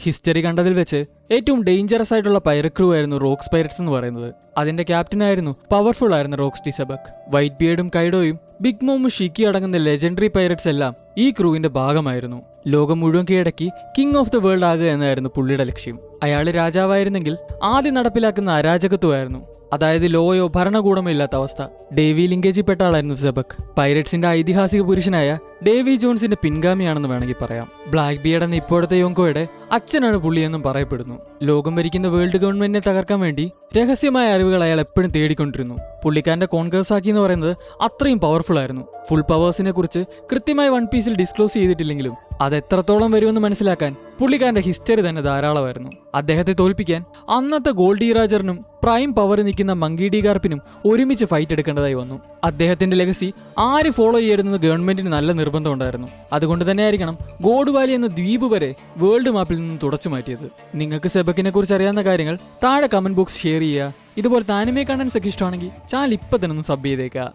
History കണ്ടതിൽ വെച്ച് ഏറ്റവും ഡേഞ്ചറസ് ആയിട്ടുള്ള പൈററ്റ് ക്രൂ ആയിരുന്നു റോക്സ് പൈററ്റ്സ് എന്ന് പറയുന്നത്. അതിന്റെ ക്യാപ്റ്റനായിരുന്നു പവർഫുൾ ആയിരുന്ന റോക്സ് ടി സെബക്. വൈറ്റ് ബിയർഡും കൈഡോയും ബിഗ് മോമും ഷിക്കി അടങ്ങുന്ന ലെജൻഡറി പൈററ്റ്സ് എല്ലാം ഈ ക്രൂവിന്റെ ഭാഗമായിരുന്നു. ലോകം മുഴുവൻ കീഴടക്കി കിങ് ഓഫ് ദ വേൾഡ് ആകുക എന്നായിരുന്നു പുള്ളിയുടെ ലക്ഷ്യം. അയാള് രാജാവായിരുന്നെങ്കിൽ ആദ്യം നടപ്പിലാക്കുന്ന അരാജകത്വമായിരുന്നു, അതായത് ലോയോ ഭരണകൂടമോ ഇല്ലാത്ത അവസ്ഥ. ഡേവി ലിങ്കേജിൽപ്പെട്ട ആളായിരുന്നു സെബക്. പൈററ്റ്സിന്റെ ഐതിഹാസിക പുരുഷനായ ഡേവി ജോൺസിന്റെ പിൻഗാമിയാണെന്ന് വേണമെങ്കിൽ പറയാം. ബ്ലാക്ക് ബിയർഡ് എന്ന ഇപ്പോഴത്തെ യോങ്കോയുടെ അച്ഛനാണ് പുള്ളിയെന്നും പറയപ്പെടുന്നു. ലോകം ഭരിക്കുന്ന വേൾഡ് ഗവൺമെന്റിനെ തകർക്കാൻ വേണ്ടി രഹസ്യമായ അറിവുകൾ അയാൾ എപ്പോഴും തേടിക്കൊണ്ടിരുന്നു. പുള്ളിക്കാരന്റെ കോൺഗ്രസാക്കി എന്ന് പറയുന്നത് അത്രയും പവർഫുൾ ആയിരുന്നു. ഫുൾ പവേഴ്സിനെ കുറിച്ച് കൃത്യമായി വൺ പീസിൽ ഡിസ്ക്ലോസ് ചെയ്തിട്ടില്ലെങ്കിലും അത് എത്രത്തോളം വരുമെന്ന് മനസ്സിലാക്കാൻ പുള്ളിക്കാരന്റെ ഹിസ്റ്ററി തന്നെ ധാരാളമായിരുന്നു. അദ്ദേഹത്തെ തോൽപ്പിക്കാൻ അന്നത്തെ ഗോൾഡി റാജറിനും പ്രൈം പവർ നിൽക്കുന്ന മങ്കി ഡി ഗാർപ്പിനും ഒരുമിച്ച് ഫൈറ്റ് എടുക്കേണ്ടതായി വന്നു. അദ്ദേഹത്തിന്റെ ലെഗസി ആര് ഫോളോ ചെയ്യരുതെന്ന് ഗവൺമെന്റിന് നല്ല നിർബന്ധം ഉണ്ടായിരുന്നു. അതുകൊണ്ട് തന്നെ ആയിരിക്കണം ഗോഡ് വാലി എന്ന ദ്വീപ് വരെ വേൾഡ് മാപ്പിൽ നിന്ന് തുടച്ചു മാറ്റിയത്. നിങ്ങൾക്ക് സെബക്കിനെ കുറിച്ച് അറിയാവുന്ന കാര്യങ്ങൾ താഴെ കമന്റ് ബോക്സ് ഷെയർ ചെയ്യുക. ഇതുപോലത്തെ ആനിമേ കണ്ടന്റ്സ് ഒക്കെ ഇഷ്ടമാണെങ്കിൽ ചാനൽ ഇപ്പം തന്നെ ഒന്ന് സബ് ചെയ്തേക്കുക.